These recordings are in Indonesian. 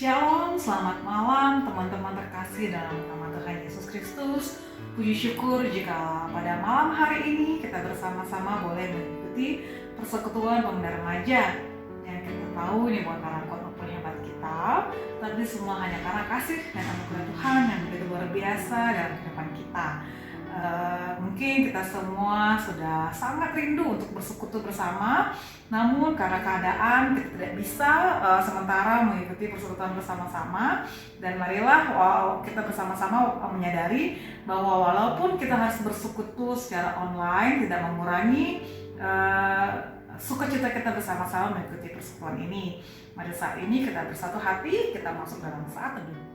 Shalom, selamat malam teman-teman terkasih dalam nama Tuhan Yesus Kristus. Puji syukur jika pada malam hari ini kita bersama-sama boleh mengikuti persekutuan pemuda remaja. Yang kita tahu ini bukan karena kuat maupun hebat kita, tapi semua hanya karena kasih dan anugerah Tuhan yang begitu luar biasa dalam kehidupan kita. Mungkin kita semua sudah sangat rindu untuk bersekutu bersama, namun karena keadaan kita tidak bisa sementara mengikuti persekutuan bersama-sama. Dan marilah kita bersama-sama menyadari bahwa walaupun kita harus bersekutu secara online, tidak mengurangi sukacita kita bersama-sama mengikuti persekutuan ini. Mari saat ini kita bersatu hati, kita masuk dalam saat teduh.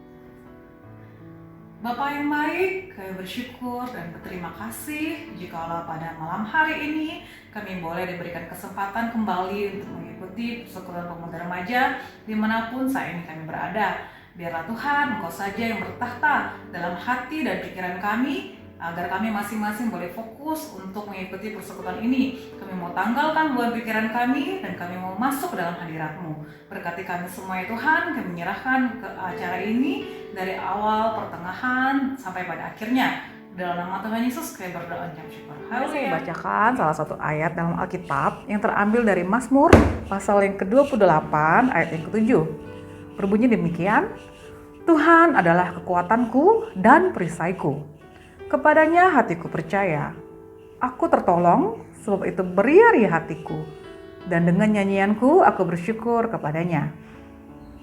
Bapa yang baik, kami bersyukur dan berterima kasih jikalau pada malam hari ini kami boleh diberikan kesempatan kembali untuk mengikuti persekutuan pemuda remaja dimanapun saat ini kami berada. Biarlah Tuhan, Engkau saja yang bertahta dalam hati dan pikiran kami, agar kami masing-masing boleh fokus untuk mengikuti persekutuan ini. Kami mau tanggalkan beban pikiran kami dan kami mau masuk dalam hadirat-Mu. Berkati kami semua ya Tuhan, kami menyerahkan ke acara ini dari awal, pertengahan, sampai pada akhirnya. Dalam nama Tuhan Yesus kami berdoa dan syukur. Saya bacakan salah satu ayat dalam Alkitab yang terambil dari Mazmur pasal yang ke-28 ayat yang ke-7. Berbunyi demikian, Tuhan adalah kekuatanku dan perisaiku. Kepadanya hatiku percaya, aku tertolong sebab itu beria-ria hatiku, dan dengan nyanyianku aku bersyukur kepadanya.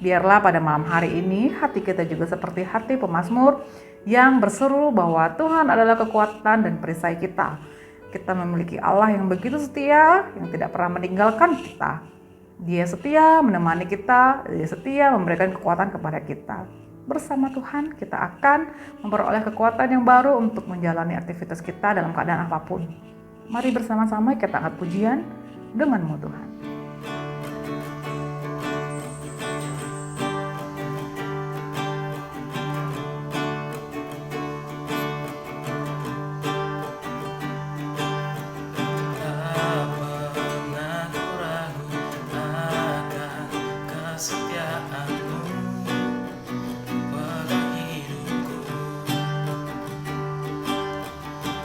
Biarlah pada malam hari ini hati kita juga seperti hati pemazmur yang berseru bahwa Tuhan adalah kekuatan dan perisai kita. Kita memiliki Allah yang begitu setia, yang tidak pernah meninggalkan kita. Dia setia menemani kita, Dia setia memberikan kekuatan kepada kita. Bersama Tuhan kita akan memperoleh kekuatan yang baru untuk menjalani aktivitas kita dalam keadaan apapun. Mari bersama-sama kita angkat pujian dengan-Mu Tuhan.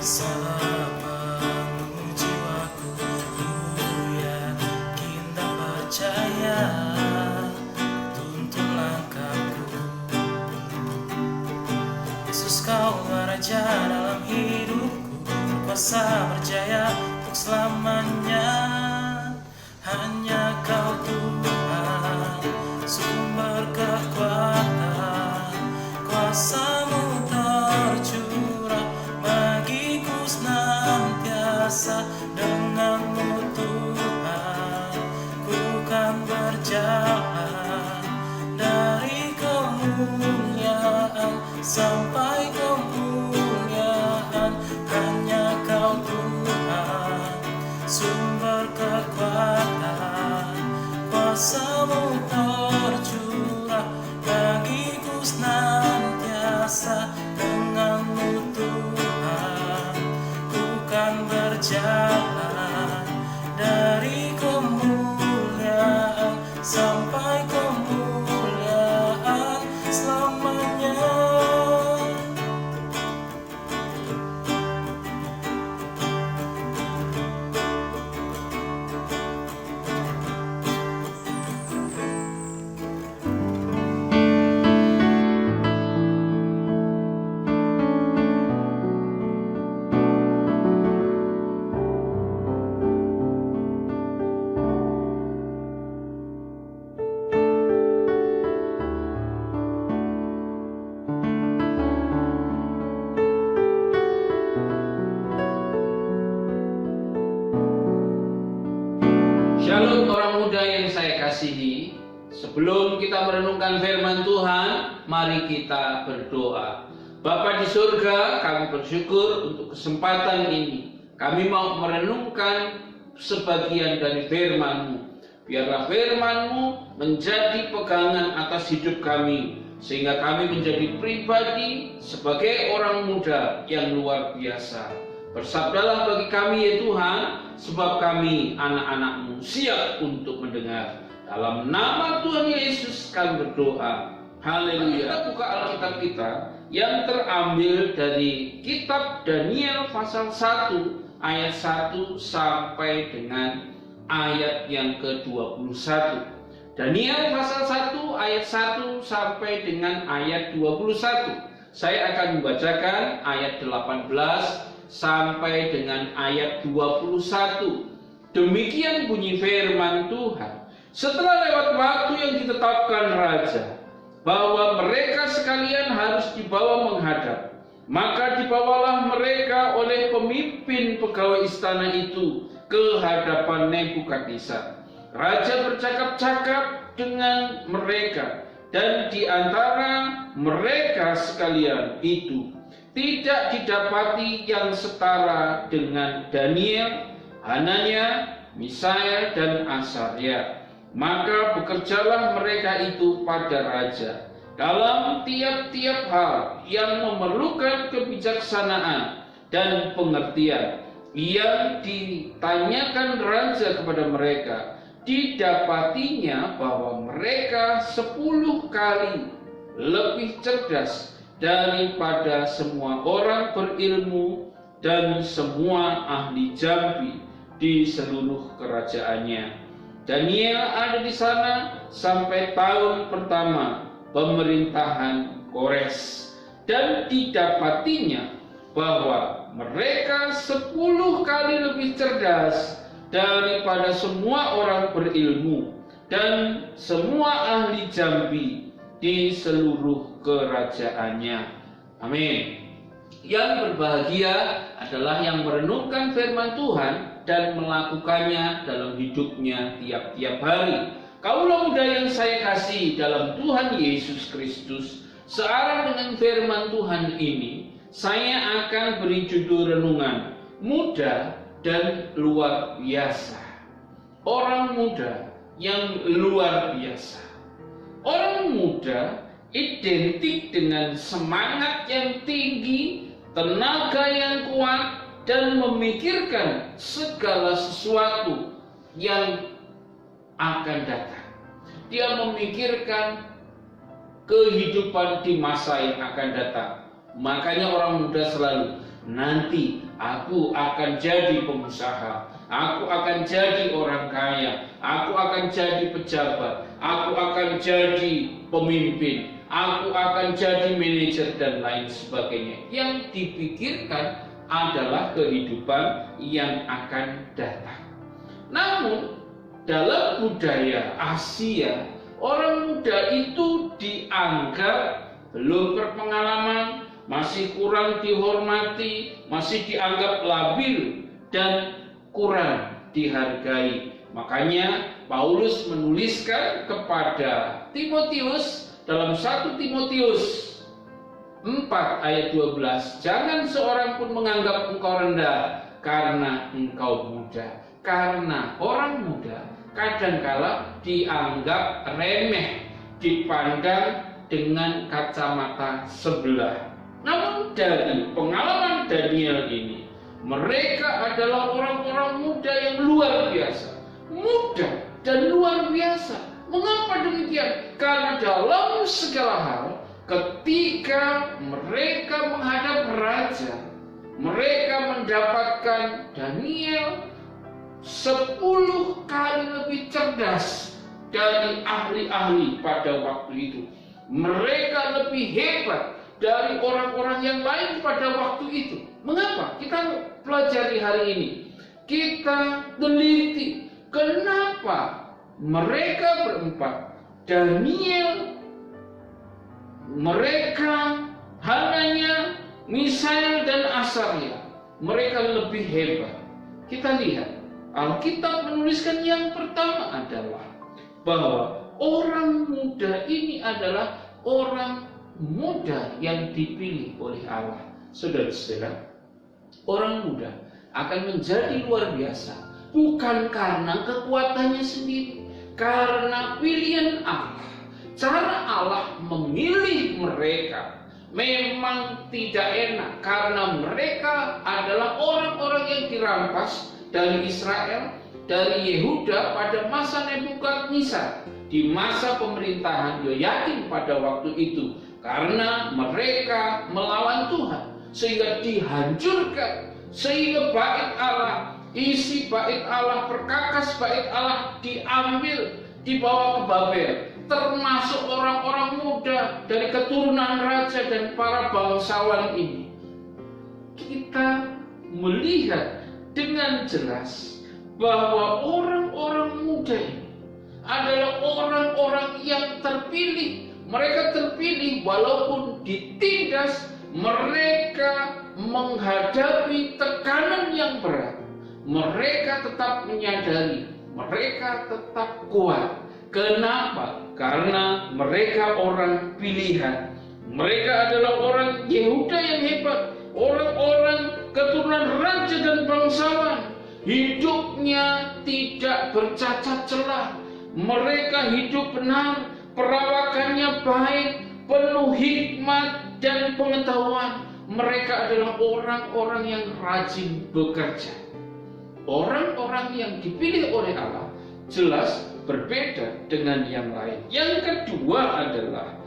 Sepenuh jiwaku ku yakin dan percaya, tuntun langkahku. Yesus kau raja dalam hidupku, berkuasa berjaya untuk selamanya. Hanya kau Tuhan, sumber kekuatan, kuasa-Mu tercurah bagiku senantiasa. Dengan-Mu Tuhan, ku kan berjalan dari kemuliaan sampai kemuliaan. Hanya kau Tuhan, sumber kekuatan, kuasa-Mu tercurah bagiku senantiasa. Dengan-Mu Tuhan, ku kan berjalan dari kemuliaan sampai kemuliaan selamanya. Shalom orang muda yang saya kasihi. Sebelum kita merenungkan firman Tuhan, mari kita berdoa. Bapa di surga, kami bersyukur untuk kesempatan ini. Kami mau merenungkan sebagian dari firman-Mu. Biarlah firman-Mu menjadi pegangan atas hidup kami, sehingga kami menjadi pribadi sebagai orang muda yang luar biasa. Bersabdalah bagi kami ya Tuhan, sebab kami anak-anak-Mu siap untuk mendengar. Dalam nama Tuhan Yesus kami berdoa. Haleluya. Kita buka Alkitab kita yang terambil dari kitab Daniel pasal 1 ayat 1 sampai dengan ayat yang ke-21. Daniel pasal 1 ayat 1 sampai dengan ayat 21. Saya akan membacakan ayat 18 sampai dengan ayat 21. Demikian bunyi firman Tuhan. Setelah lewat waktu yang ditetapkan raja, bahwa mereka sekalian harus dibawa menghadap, maka dibawalah mereka oleh pemimpin pegawai istana itu ke hadapan Nebukadnezar. Raja bercakap-cakap dengan mereka, dan di antara mereka sekalian itu tidak didapati yang setara dengan Daniel, Hanania, Misael, dan Azaria. Maka bekerjalah mereka itu pada raja dalam tiap-tiap hal yang memerlukan kebijaksanaan dan pengertian. Yang ditanyakan raja kepada mereka, didapatinya bahwa mereka 10 kali lebih cerdas daripada semua orang berilmu dan semua ahli jambi di seluruh kerajaannya. Daniel ada di sana sampai tahun pertama pemerintahan Kores, dan didapatinya bahwa mereka 10 kali lebih cerdas daripada semua orang berilmu dan semua ahli jambi di seluruh kerajaannya. Amin. Yang berbahagia adalah yang merenungkan firman Tuhan dan melakukannya dalam hidupnya tiap-tiap hari. Kaulah muda yang saya kasih dalam Tuhan Yesus Kristus, searah dengan firman Tuhan ini, saya akan beri judul renungan, muda dan luar biasa. Orang muda yang luar biasa. Orang muda identik dengan semangat yang tinggi, tenaga yang kuat, dan memikirkan segala sesuatu yang akan datang. Dia memikirkan kehidupan di masa yang akan datang. Makanya orang muda selalu, nanti aku akan jadi pengusaha, aku akan jadi orang kaya, aku akan jadi pejabat, aku akan jadi pemimpin, aku akan jadi manajer, dan lain sebagainya. Yang dipikirkan adalah kehidupan yang akan datang. Namun dalam budaya Asia, orang muda itu dianggap belum berpengalaman, masih kurang dihormati, masih dianggap labil dan kurang dihargai. Makanya Paulus menuliskan kepada Timotius dalam 1 Timotius 4 ayat 12, jangan seorang pun menganggap engkau rendah karena engkau muda. Karena orang muda kadangkala dianggap remeh, dipandang dengan kacamata sebelah. Namun dari pengalaman Daniel ini, mereka adalah orang-orang muda yang luar biasa. Muda dan luar biasa. Mengapa demikian? Karena dalam segala hal, ketika mereka menghadap raja, mereka mendapatkan Daniel 10 kali lebih cerdas dari ahli-ahli pada waktu itu. Mereka lebih hebat dari orang-orang yang lain pada waktu itu. Mengapa? Kita pelajari hari ini. Kita teliti kenapa mereka berempat, Daniel, mereka, Hanania, Misael, dan Azaria, mereka lebih hebat. Kita lihat, Alkitab menuliskan yang pertama adalah bahwa orang muda ini adalah orang muda yang dipilih oleh Allah. Saudara-saudara, orang muda akan menjadi luar biasa bukan karena kekuatannya sendiri, karena pilihan Allah. Cara Allah memilih mereka memang tidak enak, karena mereka adalah orang-orang yang dirampas dari Israel dari Yehuda pada masa Nebukadnezar, di masa pemerintahan Yoyakim pada waktu itu, karena mereka melawan Tuhan sehingga dihancurkan, sehingga bait Allah, isi bait Allah, perkakas bait Allah diambil, dibawa ke Babel, termasuk orang-orang muda dari keturunan raja dan para bangsawan ini. Kita melihat dengan jelas bahwa orang-orang muda ini adalah orang-orang yang terpilih. Mereka terpilih walaupun ditindas, mereka menghadapi tekanan yang berat. Mereka tetap menyadari, mereka tetap kuat. Kenapa? Karena mereka orang pilihan. Mereka adalah orang Yehuda yang hebat, orang-orang keturunan raja dan bangsawan. Hidupnya tidak bercacat celah. Mereka hidup benar, perawakannya baik, penuh hikmat dan pengetahuan. Mereka adalah orang-orang yang rajin bekerja. Orang-orang yang dipilih oleh Allah jelas berbeda dengan yang lain. Yang kedua adalah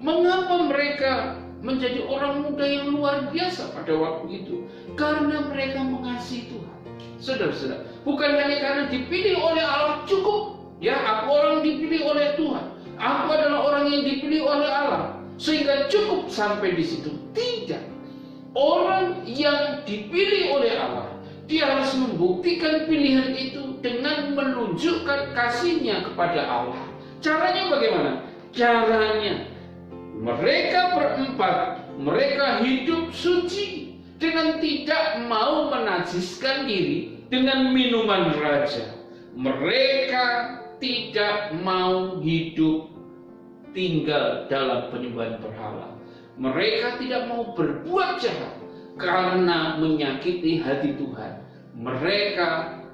mengapa mereka menjadi orang muda yang luar biasa pada waktu itu? Karena mereka mengasihi Tuhan. Saudara-saudara, bukan hanya karena dipilih oleh Allah cukup, ya aku orang dipilih oleh Tuhan, aku adalah orang yang dipilih oleh Allah, sehingga cukup sampai di situ. Tidak. Orang yang dipilih oleh Allah, dia harus membuktikan pilihan itu dengan menunjukkan kasihnya kepada Allah. Caranya bagaimana? Caranya mereka berempat, mereka hidup suci dengan tidak mau menajiskan diri dengan minuman raja. Mereka tidak mau hidup tinggal dalam penyembahan berhala. Mereka tidak mau berbuat jahat karena menyakiti hati Tuhan. Mereka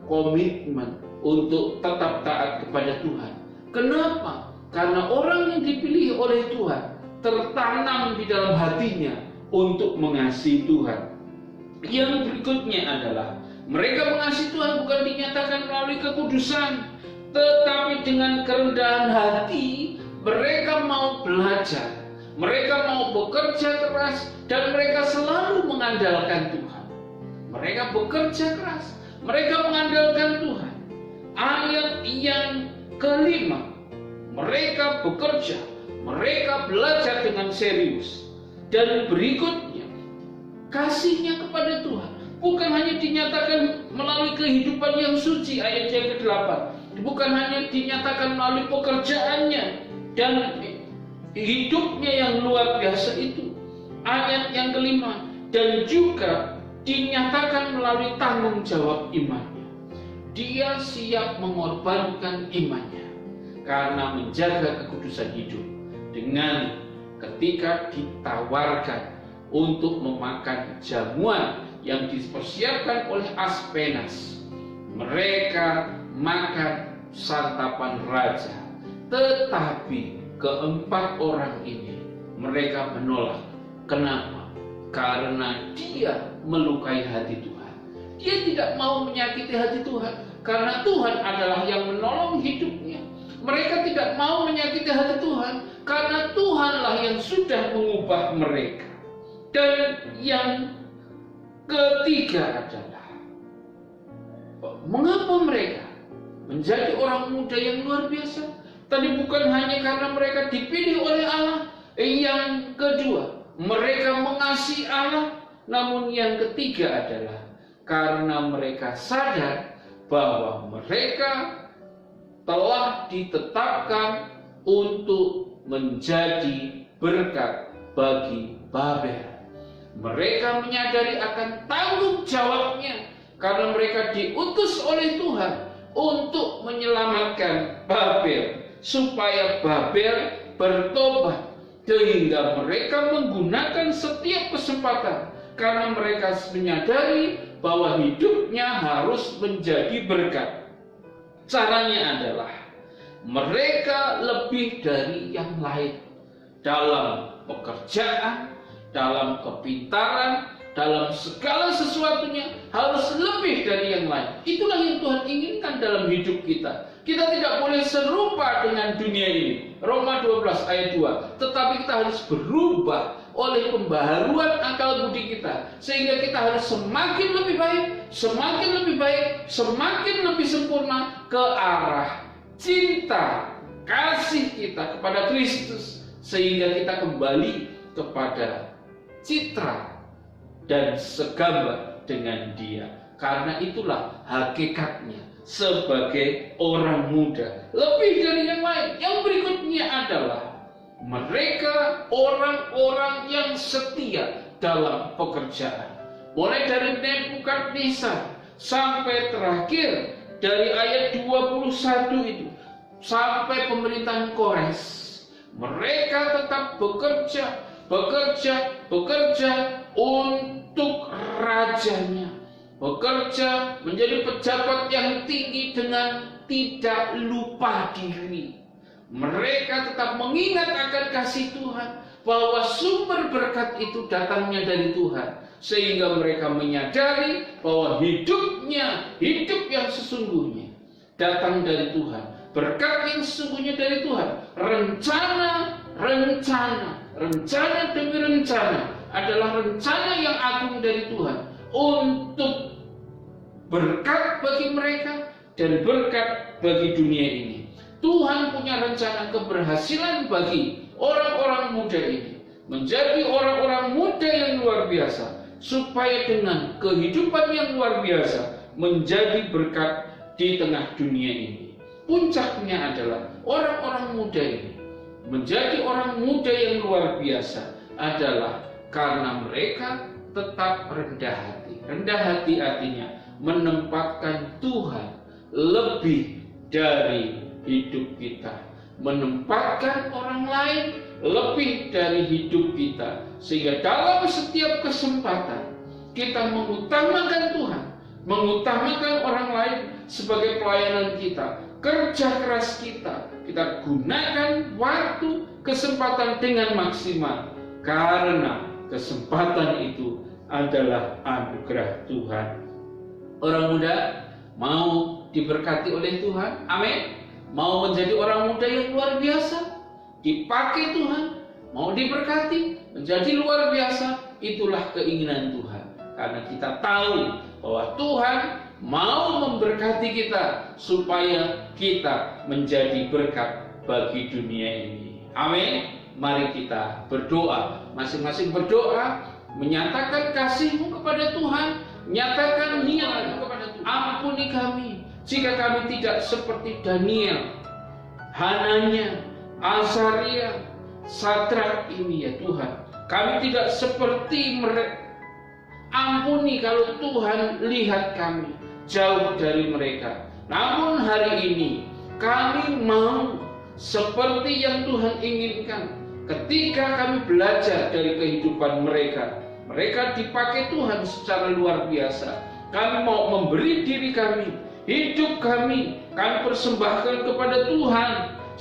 komitmen untuk tetap taat kepada Tuhan. Kenapa? Karena orang yang dipilih oleh Tuhan tertanam di dalam hatinya untuk mengasihi Tuhan. Yang berikutnya adalah mereka mengasihi Tuhan bukan dinyatakan melalui kekudusan, tetapi dengan kerendahan hati. Mereka mau belajar, mereka mau bekerja keras, dan mereka selalu mengandalkan Tuhan. Mereka bekerja keras, mereka mengandalkan Tuhan. Ayat yang kelima, mereka bekerja, mereka belajar dengan serius. Dan berikutnya, kasihnya kepada Tuhan bukan hanya dinyatakan melalui kehidupan yang suci, ayat yang ke-8. Bukan hanya dinyatakan melalui pekerjaannya dan hidupnya yang luar biasa itu, ayat yang kelima, dan juga dinyatakan melalui tanggung jawab imannya. Dia siap mengorbankan imannya karena menjaga kekudusan hidup. Dengan ketika ditawarkan untuk memakan jamuan yang dipersiapkan oleh Aspenas, mereka makan santapan raja. Tetapi keempat orang ini mereka menolak. Kenapa? Karena dia melukai hati Tuhan. Dia tidak mau menyakiti hati Tuhan karena Tuhan adalah yang menolong hidupnya. Mereka tidak mau menyakiti hati Tuhan karena Tuhanlah yang sudah mengubah mereka. Dan yang ketiga adalah mengapa mereka menjadi orang muda yang luar biasa? Tadi bukan hanya karena mereka dipilih oleh Allah. Yang kedua, mereka mengasihi Allah. Namun yang ketiga adalah karena mereka sadar bahwa mereka telah ditetapkan untuk menjadi berkat bagi Babel. Mereka menyadari akan tanggung jawabnya karena mereka diutus oleh Tuhan untuk menyelamatkan Babel, supaya Babel bertobat, sehingga mereka menggunakan setiap kesempatan karena mereka menyadari bahwa hidupnya harus menjadi berkat. Caranya adalah mereka lebih dari yang lain dalam pekerjaan, dalam kepintaran, dalam segala sesuatunya harus lebih dari yang lain. Itulah yang Tuhan inginkan dalam hidup kita. Kita tidak boleh serupa dengan dunia ini. Roma 12 ayat 2. Tetapi kita harus berubah oleh pembaharuan akal budi kita, sehingga kita harus semakin lebih baik, semakin lebih baik, semakin lebih sempurna ke arah cinta, kasih kita kepada Kristus, sehingga kita kembali kepada citra dan segambar dengan Dia. Karena itulah hakikatnya sebagai orang muda. Lebih dari yang lain. Yang berikutnya adalah mereka orang-orang yang setia dalam pekerjaan. Mulai dari Nebukadnezar sampai terakhir dari ayat 21 itu sampai pemerintahan Kores. Mereka tetap bekerja untuk rajanya, bekerja menjadi pejabat yang tinggi dengan tidak lupa diri. Mereka tetap mengingat akan kasih Tuhan, bahwa sumber berkat itu datangnya dari Tuhan, sehingga mereka menyadari bahwa hidup yang sesungguhnya datang dari Tuhan. Berkat yang sesungguhnya dari Tuhan. Rencana demi rencana adalah rencana yang agung dari Tuhan untuk berkat bagi mereka dan berkat bagi dunia ini. Tuhan punya rencana keberhasilan bagi orang-orang muda ini, menjadi orang-orang muda yang luar biasa, supaya dengan kehidupan yang luar biasa menjadi berkat di tengah dunia ini. Puncaknya adalah orang-orang muda ini menjadi orang muda yang luar biasa adalah karena mereka tetap rendah hati. Rendah hati artinya menempatkan Tuhan lebih dari hidup kita, menempatkan orang lain lebih dari hidup kita, sehingga dalam setiap kesempatan kita mengutamakan Tuhan, mengutamakan orang lain sebagai pelayanan kita, kerja keras kita gunakan waktu, kesempatan dengan maksimal, karena kesempatan itu adalah anugerah Tuhan. Orang muda mau diberkati oleh Tuhan, amin. Mau menjadi orang muda yang luar biasa, dipakai Tuhan, mau diberkati, menjadi luar biasa, itulah keinginan Tuhan. Karena kita tahu bahwa Tuhan mau memberkati kita supaya kita menjadi berkat bagi dunia ini. Amin. Mari kita berdoa, masing-masing berdoa, menyatakan kasih-Mu kepada Tuhan, nyatakan niat kepada Tuhan. Ampuni kami jika kami tidak seperti Daniel, Hananya, Azaria, Sadrak ini ya Tuhan. Kami tidak seperti mereka. Ampuni kalau Tuhan lihat kami jauh dari mereka. Namun hari ini kami mau seperti yang Tuhan inginkan. Ketika kami belajar dari kehidupan mereka, mereka dipakai Tuhan secara luar biasa. Kami mau memberi diri kami, hidup kami persembahkan kepada Tuhan,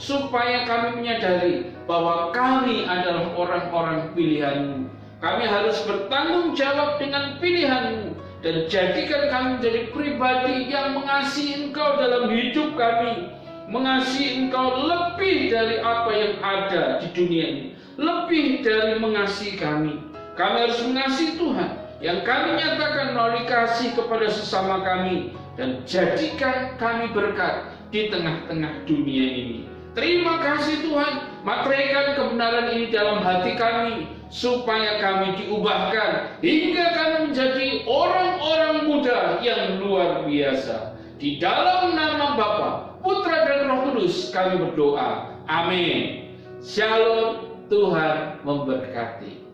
supaya kami menyadari bahwa kami adalah orang-orang pilihan-Mu. Kami harus bertanggung jawab dengan pilihan-Mu, dan jadikan kami menjadi pribadi yang mengasihi Engkau dalam hidup kami, mengasihi Engkau lebih dari apa yang ada di dunia ini, lebih dari mengasihi kami. Kami harus mengasihi Tuhan yang kami nyatakan melalui kasih kepada sesama kami, dan jadikan kami berkat di tengah-tengah dunia ini. Terima kasih Tuhan, materaikan kebenaran ini dalam hati kami, supaya kami diubahkan hingga kami menjadi orang-orang muda yang luar biasa. Di dalam nama Bapa, Putra dan Roh Kudus kami berdoa. Amin. Shalom, Tuhan memberkati.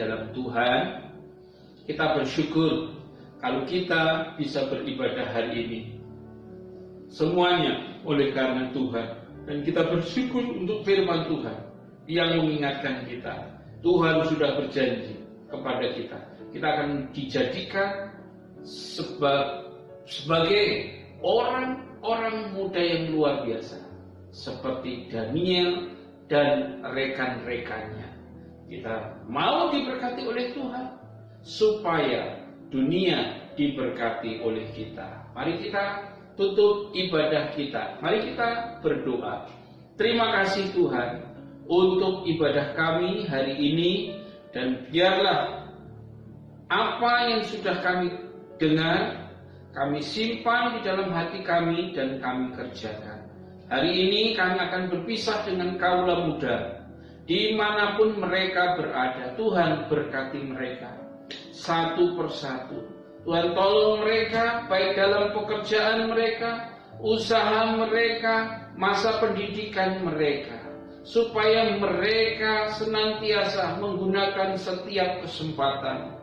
dalam Tuhan, kita bersyukur kalau kita bisa beribadah hari ini. Semuanya oleh karena Tuhan. Dan kita bersyukur untuk firman Tuhan yang mengingatkan kita. Tuhan sudah berjanji kepada kita. Kita akan dijadikan sebagai orang-orang muda yang luar biasa. Seperti Daniel dan rekan-rekannya. Kita mau diberkati oleh Tuhan supaya dunia diberkati oleh kita. Mari kita tutup ibadah kita. Mari kita berdoa. Terima kasih Tuhan untuk ibadah kami hari ini, dan biarlah apa yang sudah kami dengar, kami simpan di dalam hati kami dan kami kerjakan. Hari ini kami akan berpisah dengan kaula muda, dimanapun mereka berada. Tuhan berkati mereka satu persatu. Tuhan tolong mereka baik dalam pekerjaan mereka, usaha mereka, masa pendidikan mereka, supaya mereka senantiasa menggunakan setiap kesempatan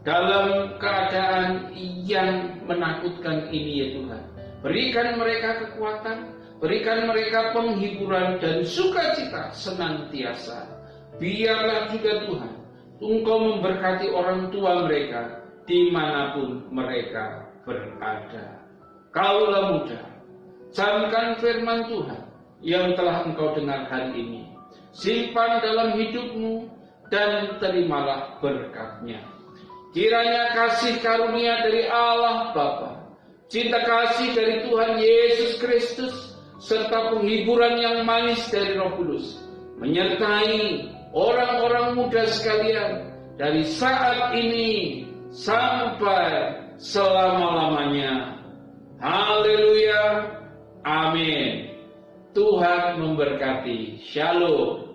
dalam keadaan yang menakutkan ini ya Tuhan. Berikan mereka kekuatan, berikan mereka penghiburan dan sukacita senantiasa. Biarlah juga Tuhan, Engkau memberkati orang tua mereka dimanapun mereka berada. Kaulah muda, camkan firman Tuhan yang telah engkau dengar hari ini. Simpan dalam hidupmu dan terimalah berkatnya. Kiranya kasih karunia dari Allah Bapa, cinta kasih dari Tuhan Yesus Kristus, serta penghiburan yang manis dari Roh Kudus menyertai orang-orang muda sekalian dari saat ini sampai selama-lamanya. Haleluya. Amin. Tuhan memberkati. Shalom.